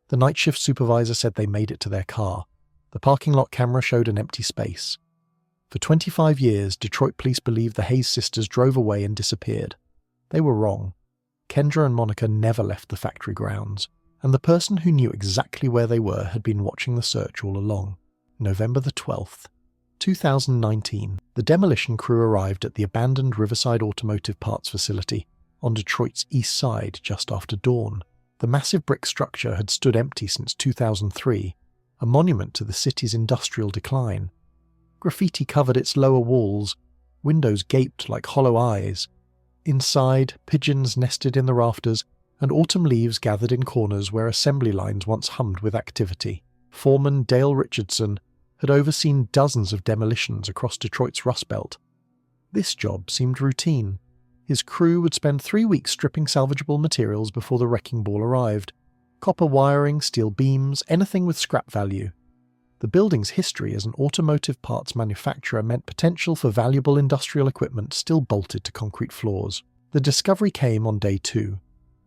The night shift supervisor said they made it to their car. The parking lot camera showed an empty space. For 25 years, Detroit police believed the Hayes sisters drove away and disappeared. They were wrong. Kendra and Monica never left the factory grounds, and the person who knew exactly where they were had been watching the search all along. November the 12th, 2019, the demolition crew arrived at the abandoned Riverside Automotive Parts facility on Detroit's east side just after dawn. The massive brick structure had stood empty since 2003, a monument to the city's industrial decline. Graffiti covered its lower walls, windows gaped like hollow eyes. Inside, pigeons nested in the rafters, and autumn leaves gathered in corners where assembly lines once hummed with activity. Foreman Dale Richardson had overseen dozens of demolitions across Detroit's Rust Belt. This job seemed routine. His crew would spend 3 weeks stripping salvageable materials before the wrecking ball arrived. Copper wiring, steel beams, anything with scrap value. The building's history as an automotive parts manufacturer meant potential for valuable industrial equipment still bolted to concrete floors. The discovery came on day 2.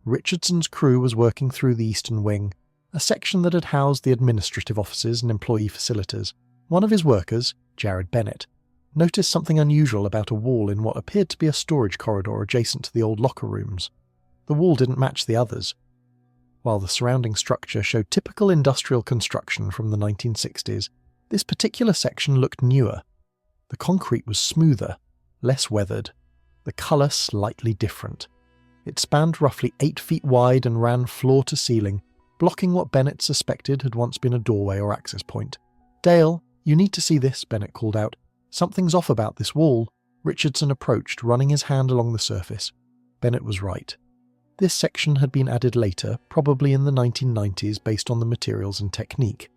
Richardson's crew was working through the eastern wing, a section that had housed the administrative offices and employee facilities. One of his workers, Jared Bennett, noticed something unusual about a wall in what appeared to be a storage corridor adjacent to the old locker rooms. The wall didn't match the others. While the surrounding structure showed typical industrial construction from the 1960s, this particular section looked newer. The concrete was smoother, less weathered, the colour slightly different. It spanned roughly 8 feet wide and ran floor to ceiling, blocking what Bennett suspected had once been a doorway or access point. "Dale, you need to see this," Bennett called out. "Something's off about this wall." Richardson approached, running his hand along the surface. Bennett was right. This section had been added later, probably in the 1990s, based on the materials and technique.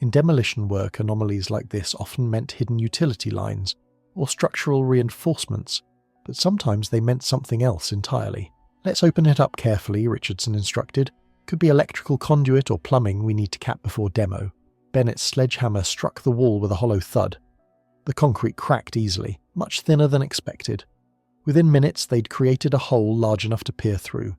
In demolition work, anomalies like this often meant hidden utility lines or structural reinforcements, but sometimes they meant something else entirely. "Let's open it up carefully," Richardson instructed. "Could be electrical conduit or plumbing we need to cap before demo." Bennett's sledgehammer struck the wall with a hollow thud. The concrete cracked easily, much thinner than expected. Within minutes, they'd created a hole large enough to peer through.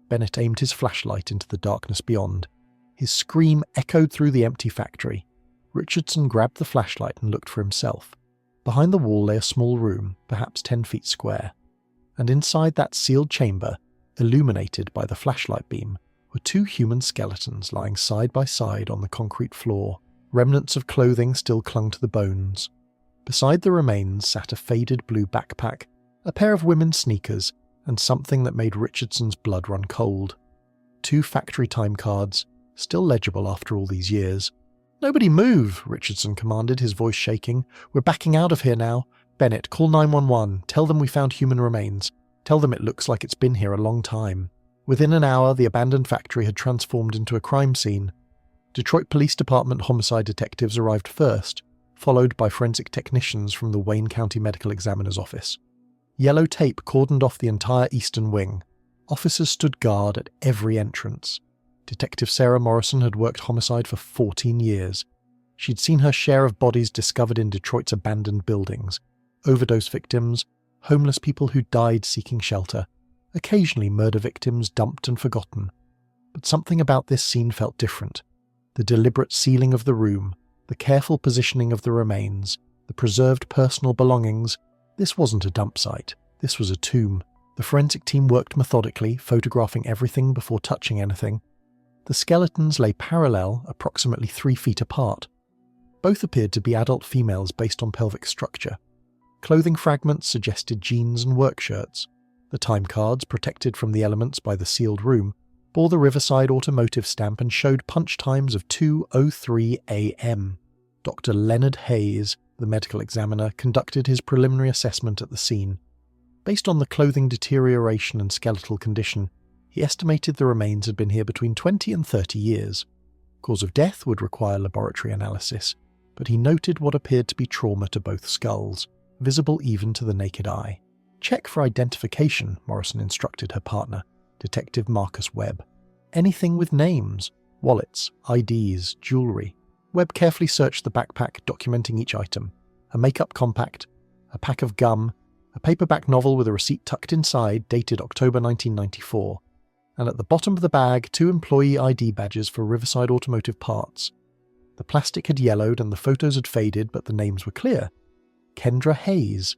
Bennett aimed his flashlight into the darkness beyond. His scream echoed through the empty factory. Richardson grabbed the flashlight and looked for himself. Behind the wall lay a small room, perhaps 10 feet square, and inside that sealed chamber, illuminated by the flashlight beam, were 2 human skeletons lying side by side on the concrete floor. Remnants of clothing still clung to the bones. Beside the remains sat a faded blue backpack, a pair of women's sneakers, and something that made Richardson's blood run cold. 2 factory time cards, still legible after all these years. "Nobody move," Richardson commanded, his voice shaking. "We're backing out of here now. Bennett, call 911. Tell them we found human remains. Tell them it looks like it's been here a long time." Within an hour, the abandoned factory had transformed into a crime scene. Detroit Police Department homicide detectives arrived first, followed by forensic technicians from the Wayne County Medical Examiner's office. Yellow tape cordoned off the entire eastern wing. Officers stood guard at every entrance. Detective Sarah Morrison had worked homicide for 14 years. She'd seen her share of bodies discovered in Detroit's abandoned buildings, overdose victims, homeless people who died seeking shelter, occasionally murder victims dumped and forgotten. But something about this scene felt different. The deliberate sealing of the room, the careful positioning of the remains, the preserved personal belongings. This wasn't a dump site. This was a tomb. The forensic team worked methodically, photographing everything before touching anything. The skeletons lay parallel, approximately 3 feet apart. Both appeared to be adult females based on pelvic structure. Clothing fragments suggested jeans and work shirts. The time cards, protected from the elements by the sealed room, bore the Riverside Automotive stamp and showed punch times of 2:03 a.m. Dr. Leonard Hayes, the medical examiner, conducted his preliminary assessment at the scene. Based on the clothing deterioration and skeletal condition, he estimated the remains had been here between 20 and 30 years. Cause of death would require laboratory analysis, but he noted what appeared to be trauma to both skulls, visible even to the naked eye. "Check for identification," Morrison instructed her partner, Detective Marcus Webb. "Anything with names, wallets, IDs, jewellery." Webb carefully searched the backpack, documenting each item. A makeup compact, a pack of gum, a paperback novel with a receipt tucked inside dated October 1994, and at the bottom of the bag 2 employee ID badges for Riverside Automotive Parts. The plastic had yellowed and the photos had faded, but the names were clear. Kendra Hayes.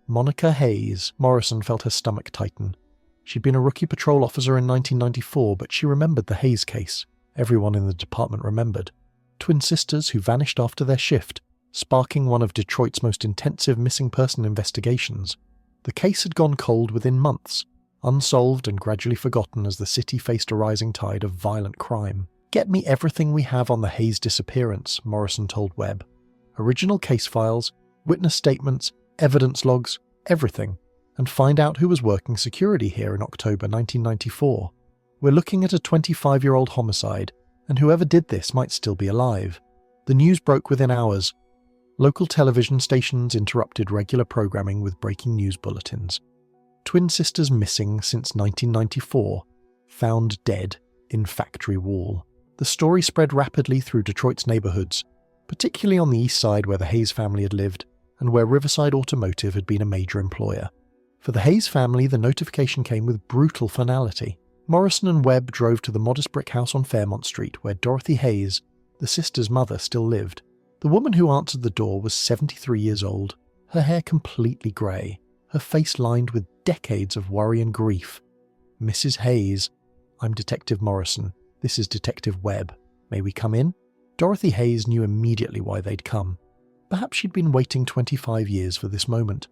Monica Hayes. Morrison felt her stomach tighten. She'd been a rookie patrol officer in 1994, but she remembered the Hayes case. Everyone in the department remembered. Twin sisters who vanished after their shift, sparking one of Detroit's most intensive missing person investigations. The case had gone cold within months, unsolved and gradually forgotten as the city faced a rising tide of violent crime. "Get me everything we have on the Hayes disappearance," Morrison told Webb. "Original case files, witness statements, evidence logs, everything, and find out who was working security here in October 1994. We're looking at a 25-year-old homicide, and whoever did this might still be alive." The news broke within hours. Local television stations interrupted regular programming with breaking news bulletins. Twin sisters missing since 1994, found dead in factory wall. The story spread rapidly through Detroit's neighborhoods, particularly on the east side where the Hayes family had lived and where Riverside Automotive had been a major employer. For the Hayes family, the notification came with brutal finality. Morrison and Webb drove to the modest brick house on Fairmont Street where Dorothy Hayes, the sister's mother, still lived. The woman who answered the door was 73 years old, her hair completely grey, her face lined with decades of worry and grief. "Mrs. Hayes, I'm Detective Morrison. This is Detective Webb. May we come in?" Dorothy Hayes knew immediately why they'd come. Perhaps she'd been waiting 25 years for this moment.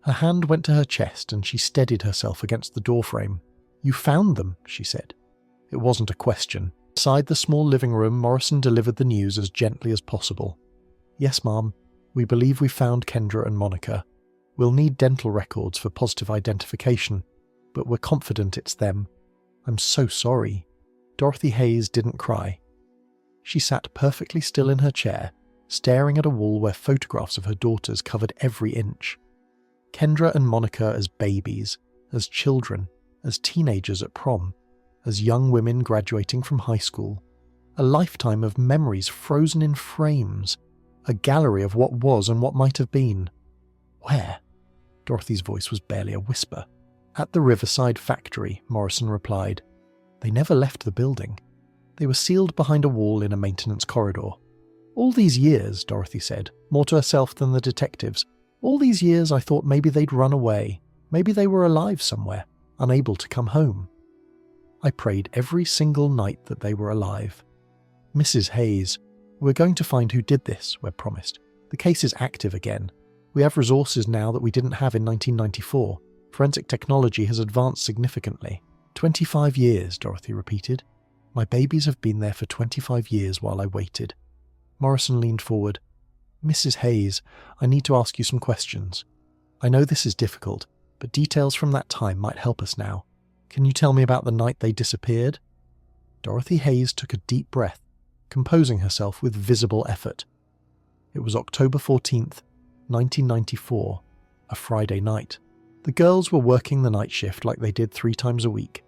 Her hand went to her chest and she steadied herself against the doorframe. "You found them," she said. It wasn't a question. Inside the small living room, Morrison delivered the news as gently as possible. "Yes, Ma'am. We believe we found Kendra and Monica. We'll need dental records for positive identification, but we're confident it's them. I'm so sorry." Dorothy Hayes didn't cry. She sat perfectly still in her chair, staring at a wall where photographs of her daughters covered every inch. Kendra and Monica as babies, as children, as teenagers at prom, as young women graduating from high school. A lifetime of memories frozen in frames, a gallery of what was and what might have been. "Where?" Dorothy's voice was barely a whisper. "At the Riverside factory," Morrison replied. "They never left the building. They were sealed behind a wall in a maintenance corridor. All these years," Dorothy said, more to herself than the detectives, "all these years I thought maybe they'd run away. Maybe they were alive somewhere, unable to come home. I prayed every single night that they were alive." "Mrs. Hayes, we're going to find who did this," Webb promised. "The case is active again. We have resources now that we didn't have in 1994. Forensic technology has advanced significantly." 25 years, Dorothy repeated. "My babies have been there for 25 years while I waited." Morrison leaned forward. "Mrs. Hayes, I need to ask you some questions. I know this is difficult, but details from that time might help us now. Can you tell me about the night they disappeared?" Dorothy Hayes took a deep breath, composing herself with visible effort. It was October 14th, 1994, a Friday night. The girls were working the night shift like they did 3 times a week.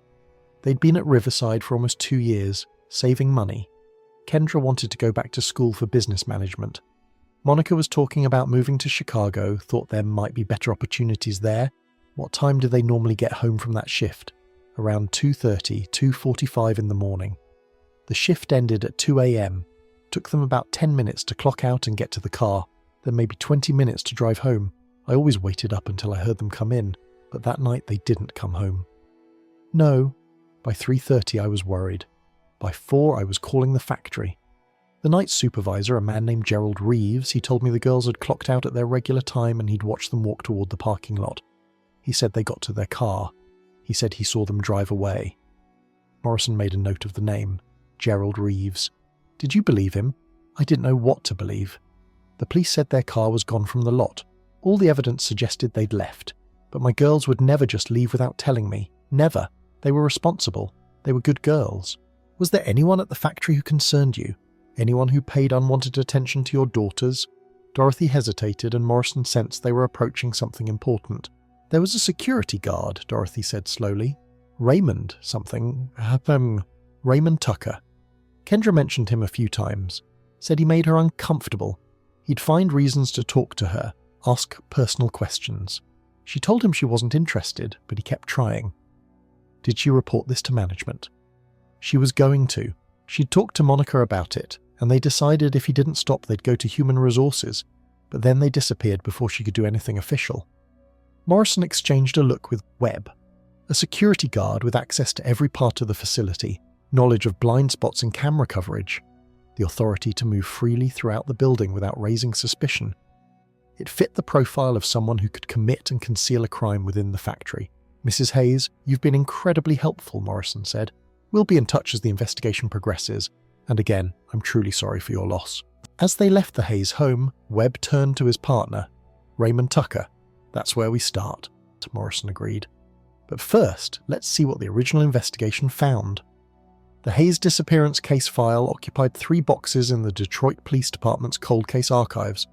They'd been at Riverside for almost 2 years, saving money. Kendra wanted to go back to school for business management. Monica was talking about moving to Chicago, thought there might be better opportunities there. What time did they normally get home from that shift? Around 2:30, 2:45 in the morning. The shift ended at 2 a.m. Took them about 10 minutes to clock out and get to the car, then maybe 20 minutes to drive home. I always waited up until I heard them come in, but that night they didn't come home. No. By 3:30 I was worried. By 4 I was calling the factory. The night supervisor, a man named Gerald Reeves, he told me the girls had clocked out at their regular time and he'd watched them walk toward the parking lot. He said they got to their car. He said he saw them drive away. Morrison made a note of the name, Gerald Reeves. Did you believe him? I didn't know what to believe. The police said their car was gone from the lot. All the evidence suggested they'd left. But my girls would never just leave without telling me. Never. They were responsible. They were good girls. Was there anyone at the factory who concerned you? Anyone who paid unwanted attention to your daughters? Dorothy hesitated and Morrison sensed they were approaching something important. There was a security guard, Dorothy said slowly. Raymond something. Raymond Tucker. Kendra mentioned him a few times. Said he made her uncomfortable. He'd find reasons to talk to her, ask personal questions. She told him she wasn't interested, but he kept trying. Did she report this to management? She was going to. She'd talked to Monica about it, and they decided if he didn't stop they'd go to human resources, but then they disappeared before she could do anything official. Morrison exchanged a look with Webb, a security guard with access to every part of the facility, knowledge of blind spots and camera coverage, the authority to move freely throughout the building without raising suspicion. It fit the profile of someone who could commit and conceal a crime within the factory. "Mrs. Hayes, you've been incredibly helpful," Morrison said. "We'll be in touch as the investigation progresses, and again, I'm truly sorry for your loss." As they left the Hayes home, Webb turned to his partner, Raymond Tucker. "That's where we start," Morrison agreed. "But first, let's see what the original investigation found." The Hayes disappearance case file occupied 3 boxes in the Detroit Police Department's cold case archives.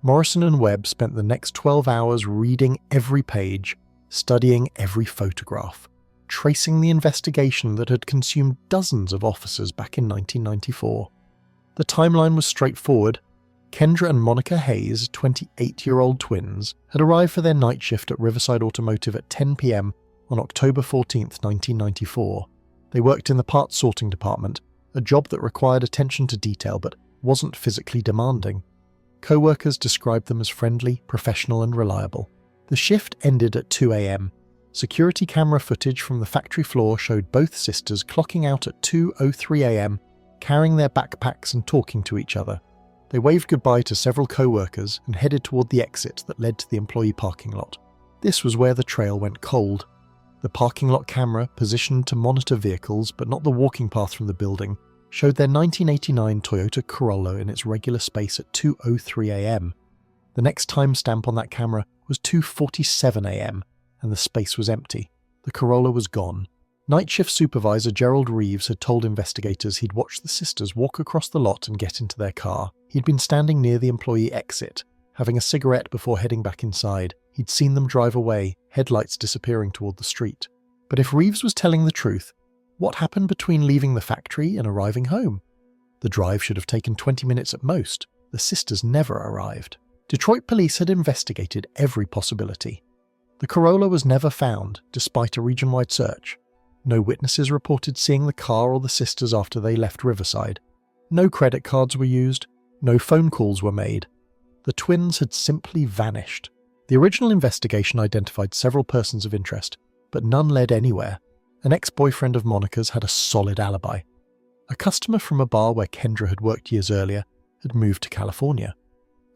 Morrison and Webb spent the next 12 hours reading every page, studying every photograph, tracing the investigation that had consumed dozens of officers back in 1994. The timeline was straightforward. Kendra and Monica Hayes, 28-year-old twins, had arrived for their night shift at Riverside Automotive at 10 p.m. on October 14, 1994. They worked in the parts sorting department, a job that required attention to detail but wasn't physically demanding. Co-workers described them as friendly, professional and reliable. The shift ended at 2 a.m. Security camera footage from the factory floor showed both sisters clocking out at 2:03 a.m., carrying their backpacks and talking to each other. They waved goodbye to several co-workers and headed toward the exit that led to the employee parking lot. This was where the trail went cold. The parking lot camera, positioned to monitor vehicles but not the walking path from the building, showed their 1989 Toyota Corolla in its regular space at 2:03 a.m. The next timestamp on that camera was 2:47 a.m., and the space was empty. The Corolla was gone. Night shift supervisor Gerald Reeves had told investigators he'd watched the sisters walk across the lot and get into their car. He'd been standing near the employee exit, having a cigarette before heading back inside. He'd seen them drive away, headlights disappearing toward the street. But if Reeves was telling the truth, what happened between leaving the factory and arriving home? The drive should have taken 20 minutes at most. The sisters never arrived. Detroit police had investigated every possibility. The Corolla was never found, despite a region-wide search. No witnesses reported seeing the car or the sisters after they left Riverside. No credit cards were used. No phone calls were made. The twins had simply vanished. The original investigation identified several persons of interest, but none led anywhere. An ex-boyfriend of Monica's had a solid alibi. A customer from a bar where Kendra had worked years earlier had moved to California.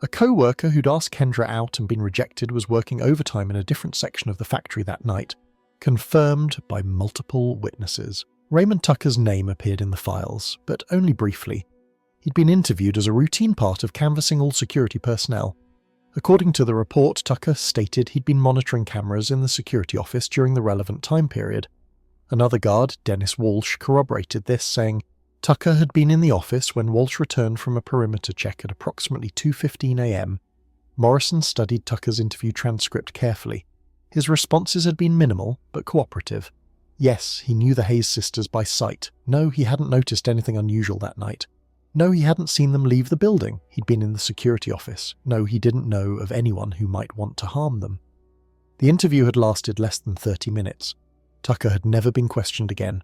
A co-worker who'd asked Kendra out and been rejected was working overtime in a different section of the factory that night, confirmed by multiple witnesses. Raymond Tucker's name appeared in the files, but only briefly. He'd been interviewed as a routine part of canvassing all security personnel. According to the report, Tucker stated he'd been monitoring cameras in the security office during the relevant time period. Another guard, Dennis Walsh, corroborated this, saying Tucker had been in the office when Walsh returned from a perimeter check at approximately 2:15 a.m. Morrison studied Tucker's interview transcript carefully. His responses had been minimal, but cooperative. Yes, he knew the Hayes sisters by sight. No, he hadn't noticed anything unusual that night. No, he hadn't seen them leave the building. He'd been in the security office. No, he didn't know of anyone who might want to harm them. The interview had lasted less than 30 minutes. Tucker had never been questioned again.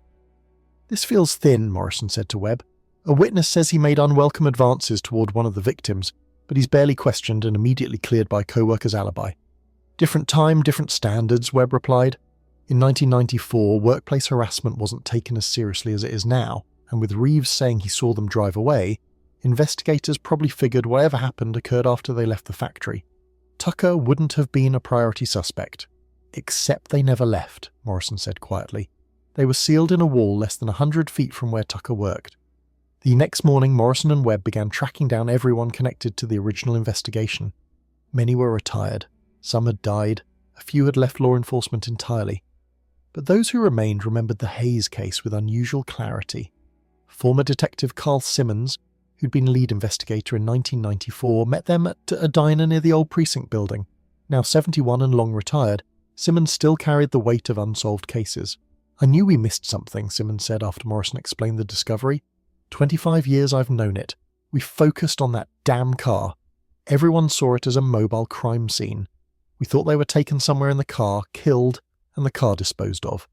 "This feels thin," Morrison said to Webb. "A witness says he made unwelcome advances toward one of the victims, but he's barely questioned and immediately cleared by co-worker's alibi." "Different time, different standards," Webb replied. In 1994, workplace harassment wasn't taken as seriously as it is now, and with Reeves saying he saw them drive away, investigators probably figured whatever happened occurred after they left the factory. Tucker wouldn't have been a priority suspect. "Except they never left," Morrison said quietly. They were sealed in a wall less than 100 feet from where Tucker worked. The next morning, Morrison and Webb began tracking down everyone connected to the original investigation. Many were retired. Some had died. A few had left law enforcement entirely. But those who remained remembered the Hayes case with unusual clarity. Former Detective Carl Simmons, who'd been lead investigator in 1994, met them at a diner near the old precinct building. Now 71 and long retired, Simmons still carried the weight of unsolved cases. "I knew we missed something," Simmons said after Morrison explained the discovery. 25 years I've known it. We focused on that damn car. Everyone saw it as a mobile crime scene. We thought they were taken somewhere in the car, killed, and the car disposed of.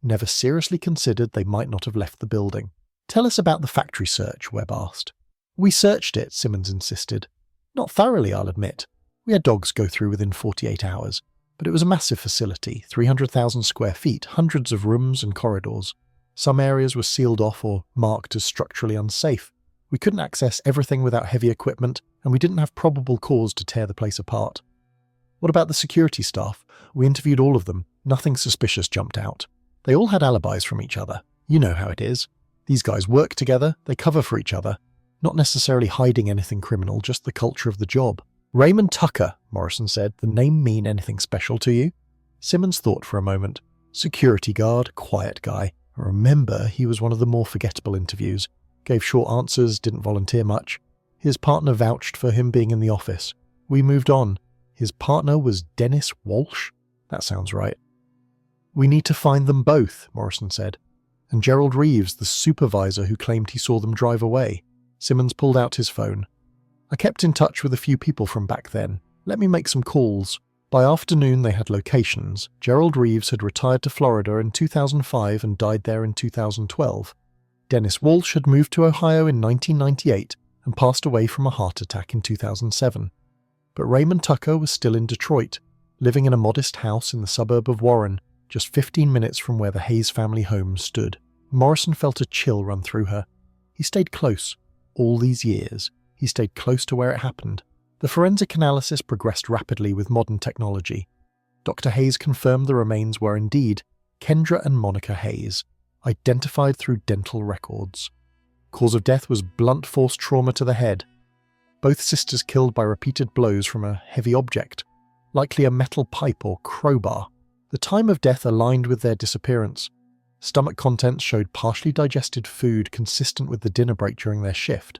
never seriously considered they might not have left the building. "Tell us about the factory search," Webb asked. "We searched it," Simmons insisted. "Not thoroughly, I'll admit. We had dogs go through within 48 hours. But it was a massive facility, 300,000 square feet, hundreds of rooms and corridors. Some areas were sealed off or marked as structurally unsafe. We couldn't access everything without heavy equipment, and we didn't have probable cause to tear the place apart." "What about the security staff? We interviewed all of them. Nothing suspicious jumped out. They all had alibis from each other. You know how it is. These guys work together, they cover for each other. Not necessarily hiding anything criminal, just the culture of the job." "Raymond Tucker," Morrison said. "The name mean anything special to you?" Simmons thought for a moment. Security guard, quiet guy. Remember, he was one of the more forgettable interviews. Gave short answers, didn't volunteer much. His partner vouched for him being in the office. We moved on. His partner was Dennis Walsh? That sounds right. "We need to find them both," Morrison said. "And Gerald Reeves, the supervisor who claimed he saw them drive away." Simmons pulled out his phone. "I kept in touch with a few people from back then. Let me make some calls." By afternoon they had locations. Gerald Reeves had retired to Florida in 2005 and died there in 2012. Dennis Walsh had moved to Ohio in 1998 and passed away from a heart attack in 2007. But Raymond Tucker was still in Detroit, living in a modest house in the suburb of Warren, just 15 minutes from where the Hayes family home stood. Morrison felt a chill run through her. He stayed close. All these years, he stayed close to where it happened. The forensic analysis progressed rapidly with modern technology. Dr. Hayes confirmed the remains were indeed Kendra and Monica Hayes, identified through dental records. Cause of death was blunt force trauma to the head. Both sisters killed by repeated blows from a heavy object, likely a metal pipe or crowbar. The time of death aligned with their disappearance. Stomach contents showed partially digested food consistent with the dinner break during their shift.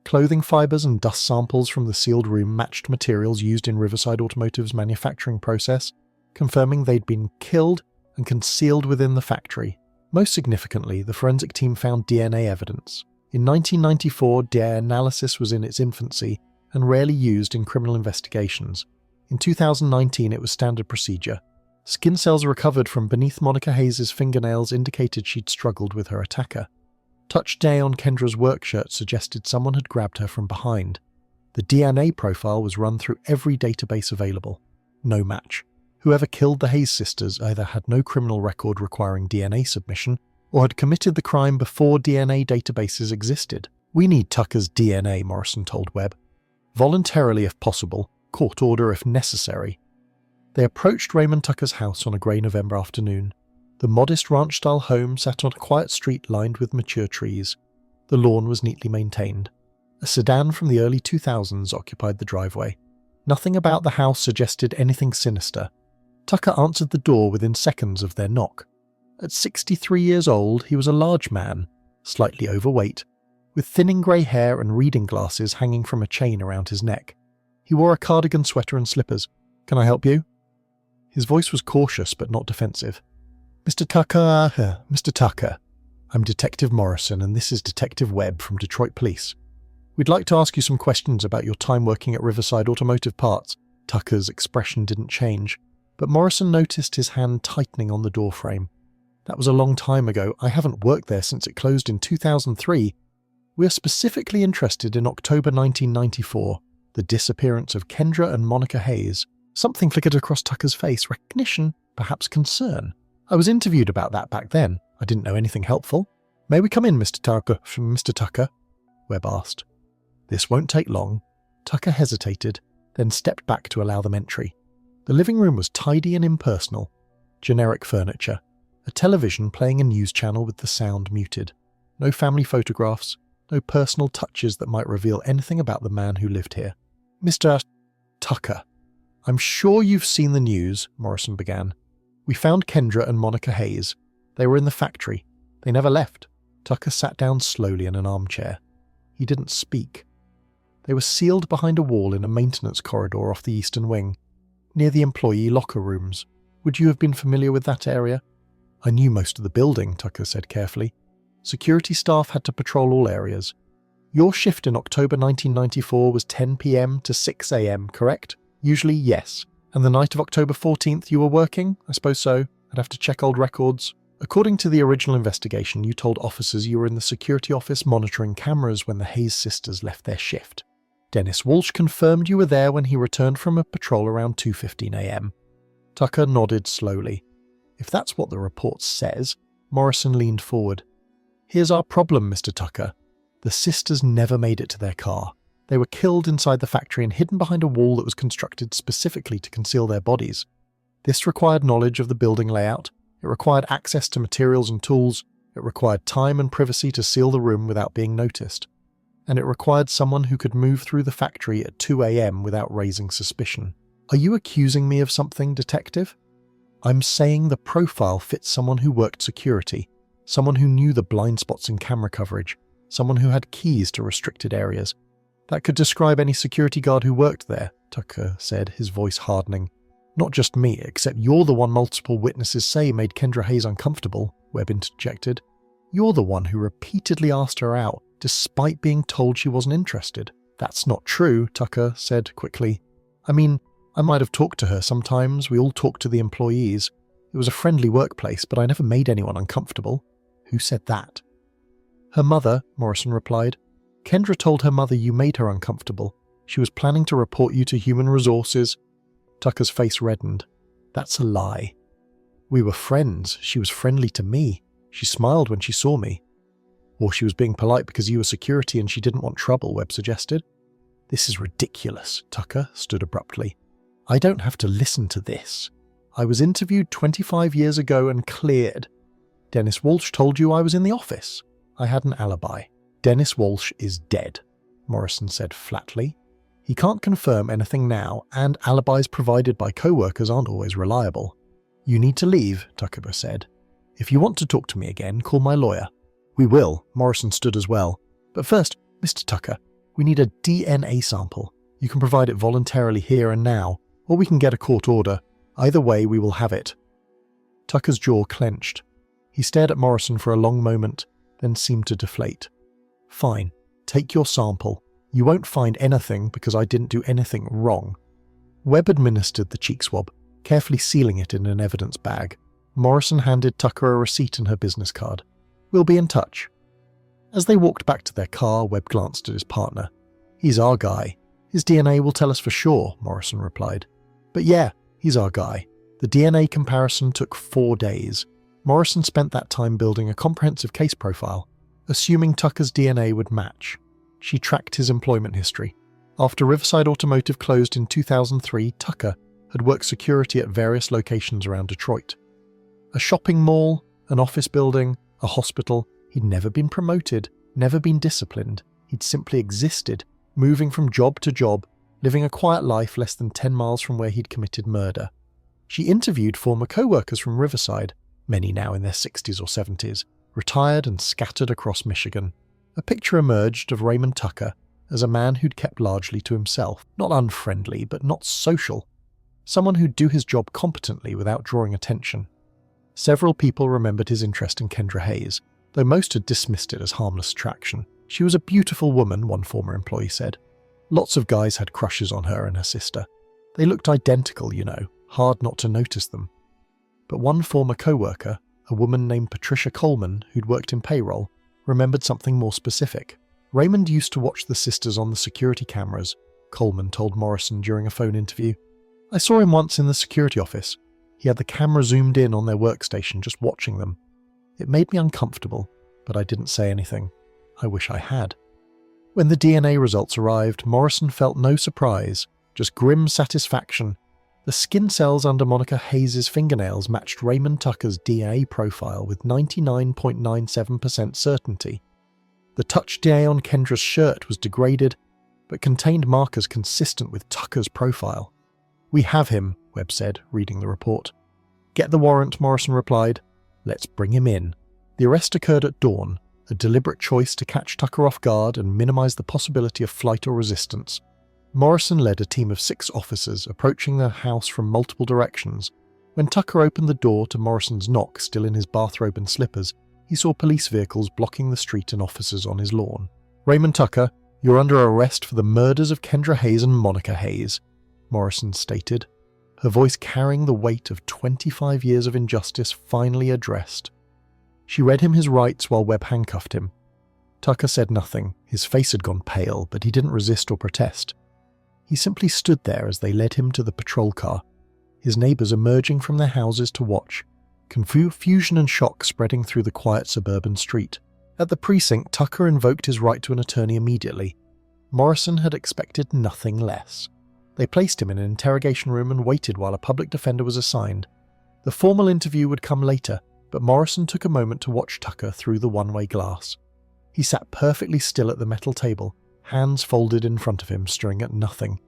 Clothing fibers and dust samples from the sealed room matched materials used in Riverside Automotive's manufacturing process, confirming they'd been killed and concealed within the factory. Most significantly, the forensic team found DNA evidence. In 1994, DNA analysis was in its infancy and rarely used in criminal investigations. In 2019, it was standard procedure. Skin cells recovered from beneath Monica Hayes' fingernails indicated she'd struggled with her attacker. Touch day on Kendra's work shirt suggested someone had grabbed her from behind. The DNA profile was run through every database available. No match. Whoever killed the Hayes sisters either had no criminal record requiring DNA submission or had committed the crime before DNA databases existed. "We need Tucker's DNA," Morrison told Webb. "Voluntarily if possible, court order if necessary." They approached Raymond Tucker's house on a grey November afternoon. The modest ranch-style home sat on a quiet street lined with mature trees. The lawn was neatly maintained. A sedan from the early 2000s occupied the driveway. Nothing about the house suggested anything sinister. Tucker answered the door within seconds of their knock. At 63 years old, he was a large man, slightly overweight, with thinning grey hair and reading glasses hanging from a chain around his neck. He wore a cardigan sweater and slippers. "Can I help you?" His voice was cautious but not defensive. Mr. Tucker, I'm Detective Morrison and this is Detective Webb from Detroit Police. We'd like to ask you some questions about your time working at Riverside Automotive Parts." Tucker's expression didn't change, but Morrison noticed his hand tightening on the doorframe. "That was a long time ago. I haven't worked there since it closed in 2003. We are specifically interested in October 1994, the disappearance of Kendra and Monica Hayes." Something flickered across Tucker's face. Recognition, perhaps concern. "I was interviewed about that back then. I didn't know anything helpful." "May we come in, Mr. Tucker?" Webb asked. "This won't take long." Tucker hesitated, then stepped back to allow them entry. The living room was tidy and impersonal. Generic furniture. A television playing a news channel with the sound muted. No family photographs, no personal touches that might reveal anything about the man who lived here. "Mr. Tucker, I'm sure you've seen the news," Morrison began. "We found Kendra and Monica Hayes. They were in the factory. They never left." Tucker sat down slowly in an armchair. He didn't speak. They were sealed behind a wall in a maintenance corridor off the eastern wing, near the employee locker rooms. "Would you have been familiar with that area?" "I knew most of the building," Tucker said carefully. "Security staff had to patrol all areas. Your shift in October 1994 was 10 p.m. to 6 a.m., correct?" "Usually, yes." "And the night of October 14th you were working?" "I suppose so. I'd have to check old records." According to the original investigation, you told officers you were in the security office monitoring cameras when the Hayes sisters left their shift. Dennis Walsh confirmed you were there when he returned from a patrol around 2:15 a.m. Tucker nodded slowly. If that's what the report says, Morrison leaned forward. Here's our problem, Mr. Tucker. The sisters never made it to their car. They were killed inside the factory and hidden behind a wall that was constructed specifically to conceal their bodies. This required knowledge of the building layout. It required access to materials and tools. It required time and privacy to seal the room without being noticed. And it required someone who could move through the factory at 2 a.m. without raising suspicion. Are you accusing me of something, detective? I'm saying the profile fits someone who worked security, someone who knew the blind spots in camera coverage, someone who had keys to restricted areas. That could describe any security guard who worked there, Tucker said, his voice hardening. Not just me, except you're the one multiple witnesses say made Kendra Hayes uncomfortable, Webb interjected. You're the one who repeatedly asked her out, despite being told she wasn't interested. That's not true, Tucker said quickly. I mean, I might have talked to her sometimes. We all talk to the employees. It was a friendly workplace, but I never made anyone uncomfortable. Who said that? Her mother, Morrison replied. Kendra told her mother you made her uncomfortable. She was planning to report you to human resources. Tucker's face reddened. That's a lie. We were friends. She was friendly to me. She smiled when she saw me. Or she was being polite because you were security and she didn't want trouble, Webb suggested. This is ridiculous, Tucker stood abruptly. I don't have to listen to this. I was interviewed 25 years ago and cleared. Dennis Walsh told you I was in the office. I had an alibi. Dennis Walsh is dead, Morrison said flatly. He can't confirm anything now, and alibis provided by co-workers aren't always reliable. You need to leave, Tucker said. If you want to talk to me again, call my lawyer. We will, Morrison stood as well. But first, Mr. Tucker, we need a DNA sample. You can provide it voluntarily here and now, or we can get a court order. Either way, we will have it. Tucker's jaw clenched. He stared at Morrison for a long moment, then seemed to deflate. Fine, take your sample. You won't find anything because I didn't do anything wrong. Webb administered the cheek swab, carefully sealing it in an evidence bag. Morrison handed Tucker a receipt and her business card. We'll be in touch. As they walked back to their car, Webb glanced at his partner. He's our guy. His DNA will tell us for sure, Morrison replied. But yeah, he's our guy. The DNA comparison took 4 days. Morrison spent that time building a comprehensive case profile, assuming Tucker's DNA would match. She tracked his employment history. After Riverside Automotive closed in 2003, Tucker had worked security at various locations around Detroit. A shopping mall, an office building, a hospital. He'd never been promoted, never been disciplined. He'd simply existed, moving from job to job, living a quiet life less than 10 miles from where he'd committed murder. She interviewed former co-workers from Riverside, many now in their 60s or 70s, retired and scattered across Michigan. A picture emerged of Raymond Tucker as a man who'd kept largely to himself, not unfriendly, but not social. Someone who'd do his job competently without drawing attention. Several people remembered his interest in Kendra Hayes, though most had dismissed it as harmless attraction. She was a beautiful woman, one former employee said. Lots of guys had crushes on her and her sister. They looked identical, you know, hard not to notice them. But one former co-worker, a woman named Patricia Coleman, who'd worked in payroll, remembered something more specific. Raymond used to watch the sisters on the security cameras, Coleman told Morrison during a phone interview. I saw him once in the security office. He had the camera zoomed in on their workstation, just watching them. It made me uncomfortable, but I didn't say anything. I wish I had. When the DNA results arrived, Morrison felt no surprise, just grim satisfaction. The skin cells under Monica Hayes' fingernails matched Raymond Tucker's DNA profile with 99.97% certainty. The touch DNA on Kendra's shirt was degraded, but contained markers consistent with Tucker's profile. We have him, Webb said, reading the report. Get the warrant, Morrison replied. Let's bring him in. The arrest occurred at dawn, a deliberate choice to catch Tucker off guard and minimize the possibility of flight or resistance. Morrison led a team of 6 officers approaching the house from multiple directions. When Tucker opened the door to Morrison's knock, still in his bathrobe and slippers, he saw police vehicles blocking the street and officers on his lawn. Raymond Tucker, you're under arrest for the murders of Kendra Hayes and Monica Hayes, Morrison stated, her voice carrying the weight of 25 years of injustice finally addressed. She read him his rights while Webb handcuffed him. Tucker said nothing. His face had gone pale, but he didn't resist or protest. He simply stood there as they led him to the patrol car, his neighbours emerging from their houses to watch, confusion and shock spreading through the quiet suburban street. At the precinct, Tucker invoked his right to an attorney immediately. Morrison had expected nothing less. They placed him in an interrogation room and waited while a public defender was assigned. The formal interview would come later, but Morrison took a moment to watch Tucker through the one-way glass. He sat perfectly still at the metal table, hands folded in front of him, staring at nothing.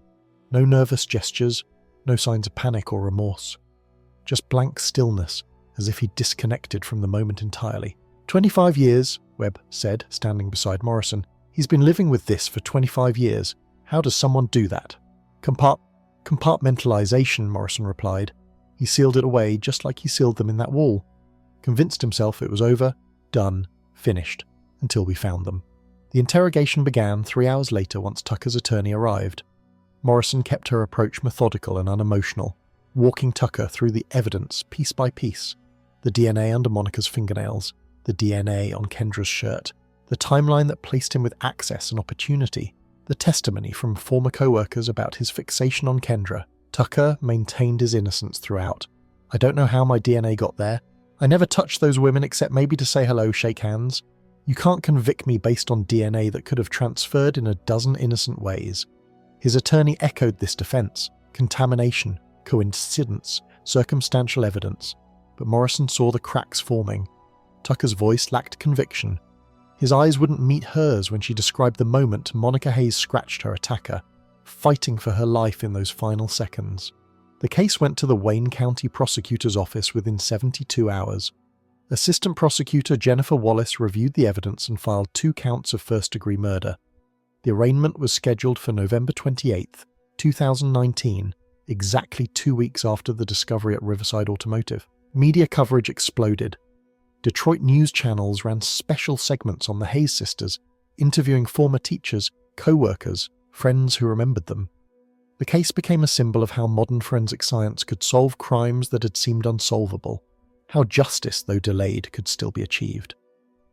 No nervous gestures, no signs of panic or remorse. Just blank stillness, as if he'd disconnected from the moment entirely. 25 years, Webb said, standing beside Morrison. He's been living with this for 25 years. How does someone do that? Compartmentalization, Morrison replied. He sealed it away just like he sealed them in that wall. Convinced himself it was over, done, finished, until we found them. The interrogation began 3 hours later once Tucker's attorney arrived. Morrison kept her approach methodical and unemotional, walking Tucker through the evidence piece by piece. The DNA under Monica's fingernails, the DNA on Kendra's shirt, the timeline that placed him with access and opportunity, the testimony from former co-workers about his fixation on Kendra. Tucker maintained his innocence throughout. I don't know how my DNA got there. I never touched those women except maybe to say hello, shake hands. You can't convict me based on DNA that could have transferred in a dozen innocent ways. His attorney echoed this defense: contamination, coincidence, circumstantial evidence. But Morrison saw the cracks forming. Tucker's voice lacked conviction. His eyes wouldn't meet hers when she described the moment Monica Hayes scratched her attacker, fighting for her life in those final seconds. The case went to the Wayne County Prosecutor's Office within 72 hours. Assistant Prosecutor Jennifer Wallace reviewed the evidence and filed 2 counts of first-degree murder. The arraignment was scheduled for November 28, 2019, exactly 2 weeks after the discovery at Riverside Automotive. Media coverage exploded. Detroit news channels ran special segments on the Hayes sisters, interviewing former teachers, co-workers, friends who remembered them. The case became a symbol of how modern forensic science could solve crimes that had seemed unsolvable, how justice, though delayed, could still be achieved.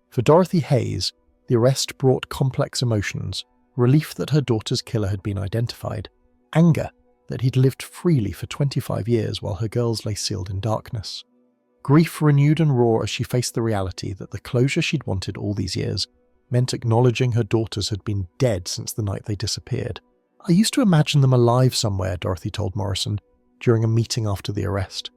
For Dorothy Hayes, the arrest brought complex emotions: relief that her daughter's killer had been identified, anger that he'd lived freely for 25 years while her girls lay sealed in darkness, grief renewed and raw as she faced the reality that the closure she'd wanted all these years meant acknowledging her daughters had been dead since the night they disappeared. I used to imagine them alive somewhere, Dorothy told Morrison during a meeting after the arrest.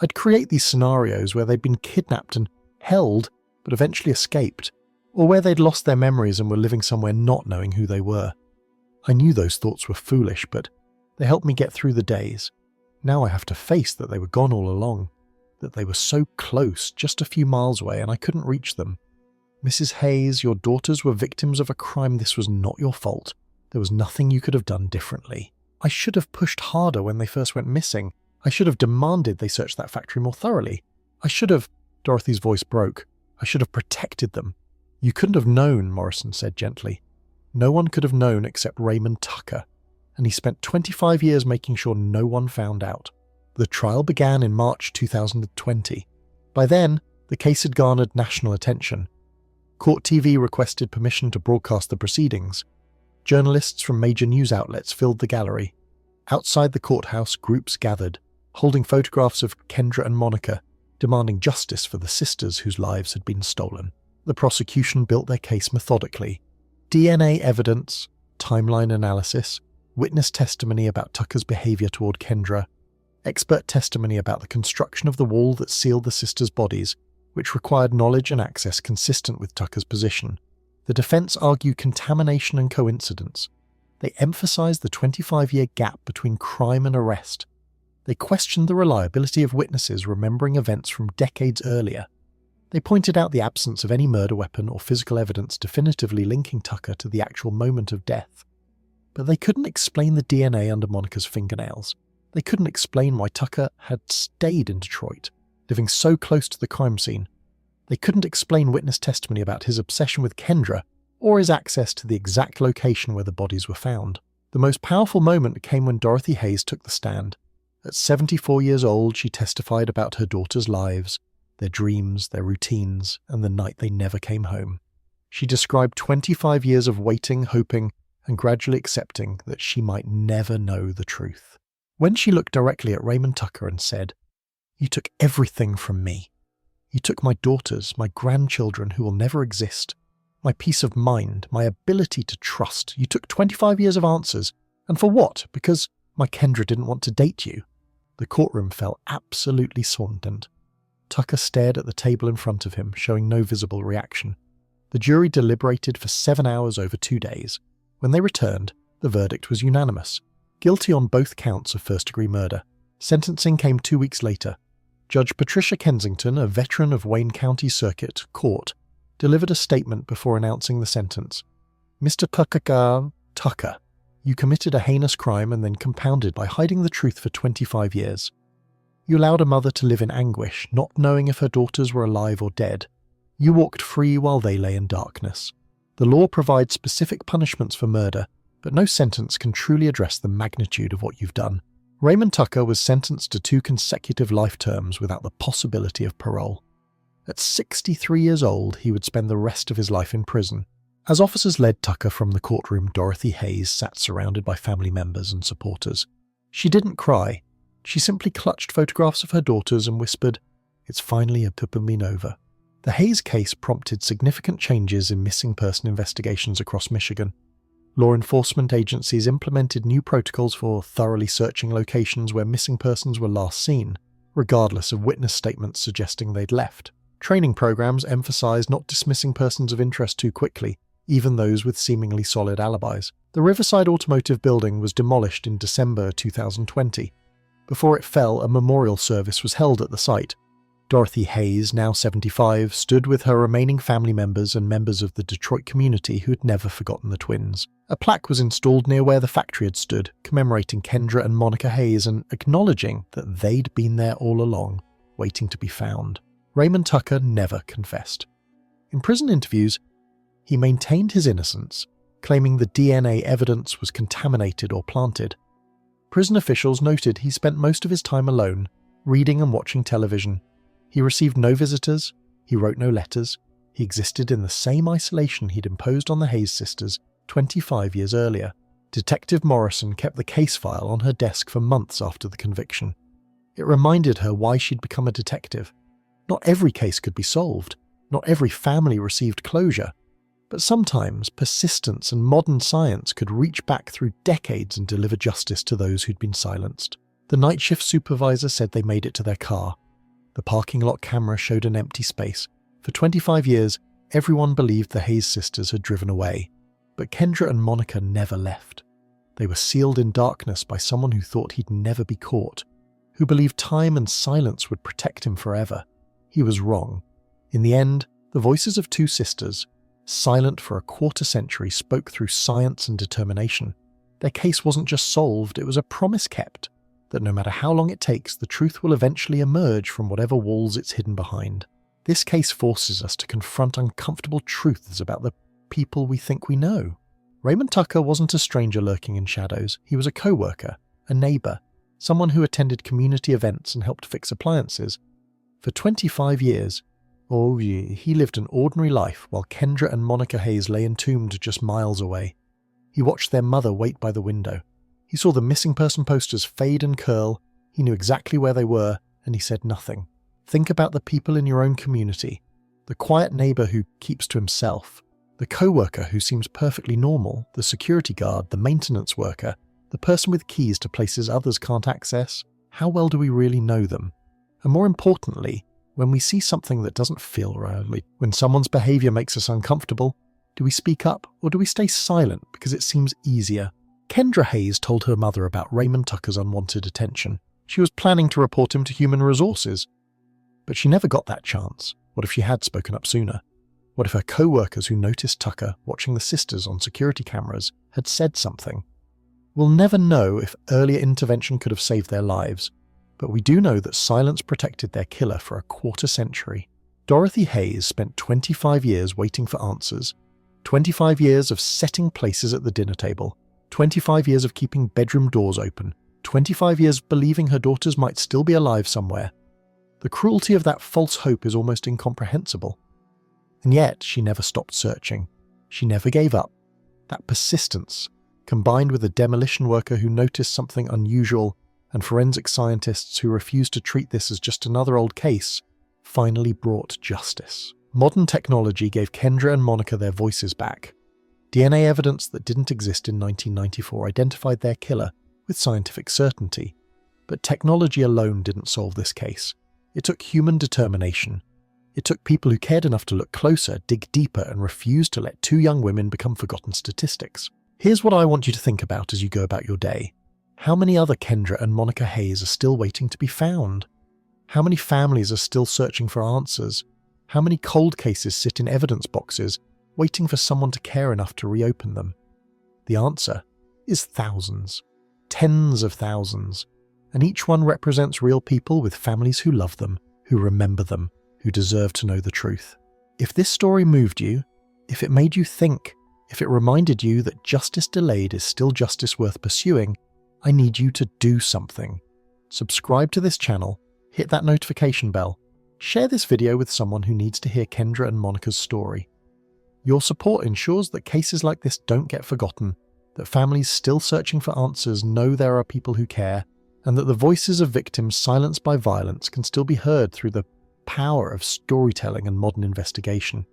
I'd create these scenarios where they'd been kidnapped and held, but eventually escaped, or where they'd lost their memories and were living somewhere not knowing who they were. I knew those thoughts were foolish, but they helped me get through the days. Now I have to face that they were gone all along, that they were so close, just a few miles away, and I couldn't reach them. Mrs. Hayes, your daughters were victims of a crime. This was not your fault. There was nothing you could have done differently. I should have pushed harder when they first went missing. I should have demanded they search that factory more thoroughly. I should have... Dorothy's voice broke. I should have protected them. You couldn't have known, Morrison said gently. No one could have known except Raymond Tucker, and he spent 25 years making sure no one found out. The trial began in March 2020. By then, the case had garnered national attention. Court TV requested permission to broadcast the proceedings. Journalists from major news outlets filled the gallery. Outside the courthouse, groups gathered, holding photographs of Kendra and Monica, demanding justice for the sisters whose lives had been stolen. The prosecution built their case methodically. DNA evidence, timeline analysis, witness testimony about Tucker's behavior toward Kendra, expert testimony about the construction of the wall that sealed the sisters' bodies, which required knowledge and access consistent with Tucker's position. The defense argued contamination and coincidence. They emphasized the 25-year gap between crime and arrest. They questioned the reliability of witnesses remembering events from decades earlier. They pointed out the absence of any murder weapon or physical evidence definitively linking Tucker to the actual moment of death. But they couldn't explain the DNA under Monica's fingernails. They couldn't explain why Tucker had stayed in Detroit, living so close to the crime scene. They couldn't explain witness testimony about his obsession with Kendra or his access to the exact location where the bodies were found. The most powerful moment came when Dorothy Hayes took the stand. At 74 years old, she testified about her daughters' lives, their dreams, their routines, and the night they never came home. She described 25 years of waiting, hoping, and gradually accepting that she might never know the truth. When she looked directly at Raymond Tucker and said, "You took everything from me. You took my daughters, my grandchildren who will never exist, my peace of mind, my ability to trust. You took 25 years of answers. And for what? Because my Kendra didn't want to date you." The courtroom fell absolutely silent. Tucker stared at the table in front of him, showing no visible reaction. The jury deliberated for 7 hours over 2 days. When they returned, the verdict was unanimous. Guilty on both counts of first-degree murder. Sentencing came 2 weeks later. Judge Patricia Kensington, a veteran of Wayne County Circuit Court, delivered a statement before announcing the sentence. "Mr. Tucker, you committed a heinous crime and then compounded by hiding the truth for 25 years. You allowed a mother to live in anguish, not knowing if her daughters were alive or dead. You walked free while they lay in darkness. The law provides specific punishments for murder, but no sentence can truly address the magnitude of what you've done." Raymond Tucker was sentenced to 2 consecutive life terms without the possibility of parole. At 63 years old, he would spend the rest of his life in prison. As officers led Tucker from the courtroom, Dorothy Hayes sat surrounded by family members and supporters. She didn't cry. She simply clutched photographs of her daughters and whispered, "It's finally been over." The Hayes case prompted significant changes in missing person investigations across Michigan. Law enforcement agencies implemented new protocols for thoroughly searching locations where missing persons were last seen, regardless of witness statements suggesting they'd left. Training programs emphasized not dismissing persons of interest too quickly, even those with seemingly solid alibis. The Riverside Automotive Building was demolished in December 2020. Before it fell, a memorial service was held at the site. Dorothy Hayes, now 75, stood with her remaining family members and members of the Detroit community who had never forgotten the twins. A plaque was installed near where the factory had stood, commemorating Kendra and Monica Hayes and acknowledging that they'd been there all along, waiting to be found. Raymond Tucker never confessed. In prison interviews, he maintained his innocence, claiming the DNA evidence was contaminated or planted. Prison officials noted he spent most of his time alone, reading and watching television. He received no visitors, he wrote no letters, he existed in the same isolation he'd imposed on the Hayes sisters 25 years earlier. Detective Morrison kept the case file on her desk for months after the conviction. It reminded her why she'd become a detective. Not every case could be solved, not every family received closure, but sometimes persistence and modern science could reach back through decades and deliver justice to those who'd been silenced. The night shift supervisor said they made it to their car. The parking lot camera showed an empty space. For 25 years, everyone believed the Hayes sisters had driven away, but Kendra and Monica never left. They were sealed in darkness by someone who thought he'd never be caught, who believed time and silence would protect him forever. He was wrong. In the end, the voices of 2 sisters, silent for a quarter century, spoke through science and determination. Their case wasn't just solved, it was a promise kept, that no matter how long it takes, the truth will eventually emerge from whatever walls it's hidden behind. This case forces us to confront uncomfortable truths about the people we think we know. Raymond Tucker wasn't a stranger lurking in shadows. He was a co-worker, a neighbor, someone who attended community events and helped fix appliances. For 25 years, he lived an ordinary life while Kendra and Monica Hayes lay entombed just miles away. He watched their mother wait by the window. He saw the missing person posters fade and curl, he knew exactly where they were, and he said nothing. Think about the people in your own community, the quiet neighbor who keeps to himself, the co-worker who seems perfectly normal, the security guard, the maintenance worker, the person with keys to places others can't access. How well do we really know them? And more importantly, when we see something that doesn't feel right, when someone's behavior makes us uncomfortable, do we speak up or do we stay silent because it seems easier? Kendra Hayes told her mother about Raymond Tucker's unwanted attention. She was planning to report him to Human Resources, but she never got that chance. What if she had spoken up sooner? What if her co-workers who noticed Tucker watching the sisters on security cameras had said something? We'll never know if earlier intervention could have saved their lives, but we do know that silence protected their killer for a quarter century. Dorothy Hayes spent 25 years waiting for answers, 25 years of setting places at the dinner table, 25 years of keeping bedroom doors open, 25 years believing her daughters might still be alive somewhere. The cruelty of that false hope is almost incomprehensible. And yet, she never stopped searching. She never gave up. That persistence, combined with a demolition worker who noticed something unusual and forensic scientists who refused to treat this as just another old case, finally brought justice. Modern technology gave Kendra and Monica their voices back. DNA evidence that didn't exist in 1994 identified their killer with scientific certainty. But technology alone didn't solve this case. It took human determination. It took people who cared enough to look closer, dig deeper, and refuse to let two young women become forgotten statistics. Here's what I want you to think about as you go about your day. How many other Kendra and Monica Hayes are still waiting to be found? How many families are still searching for answers? How many cold cases sit in evidence boxes, waiting for someone to care enough to reopen them? The answer is thousands. Tens of thousands. And each one represents real people with families who love them, who remember them, who deserve to know the truth. If this story moved you, if it made you think, if it reminded you that justice delayed is still justice worth pursuing, I need you to do something. Subscribe to this channel, hit that notification bell, share this video with someone who needs to hear Kendra and Monica's story. Your support ensures that cases like this don't get forgotten, that families still searching for answers know there are people who care, and that the voices of victims silenced by violence can still be heard through the power of storytelling and modern investigation.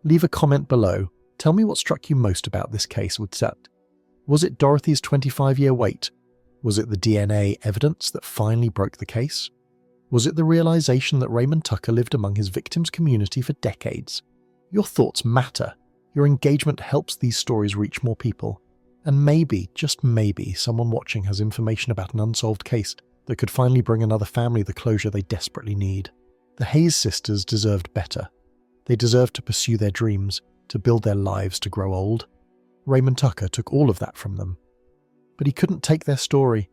Leave a comment below. Tell me what struck you most about this case. Was it Dorothy's 25-year wait? Was it the DNA evidence that finally broke the case? Was it the realization that Raymond Tucker lived among his victims' community for decades? Your thoughts matter. Your engagement helps these stories reach more people. And maybe, just maybe, someone watching has information about an unsolved case that could finally bring another family the closure they desperately need. The Hayes sisters deserved better. They deserved to pursue their dreams, to build their lives to grow old. Raymond Tucker took all of that from them. But he couldn't take their story.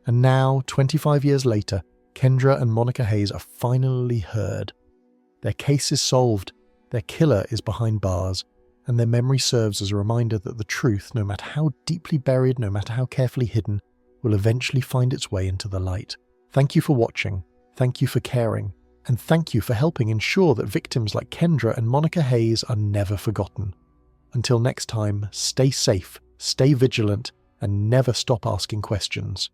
And now, 25 years later, Kendra and Monica Hayes are finally heard. Their case is solved, their killer is behind bars, and their memory serves as a reminder that the truth, no matter how deeply buried, no matter how carefully hidden, will eventually find its way into the light. Thank you for watching, thank you for caring, and thank you for helping ensure that victims like Kendra and Monica Hayes are never forgotten. Until next time, stay safe, stay vigilant, and never stop asking questions.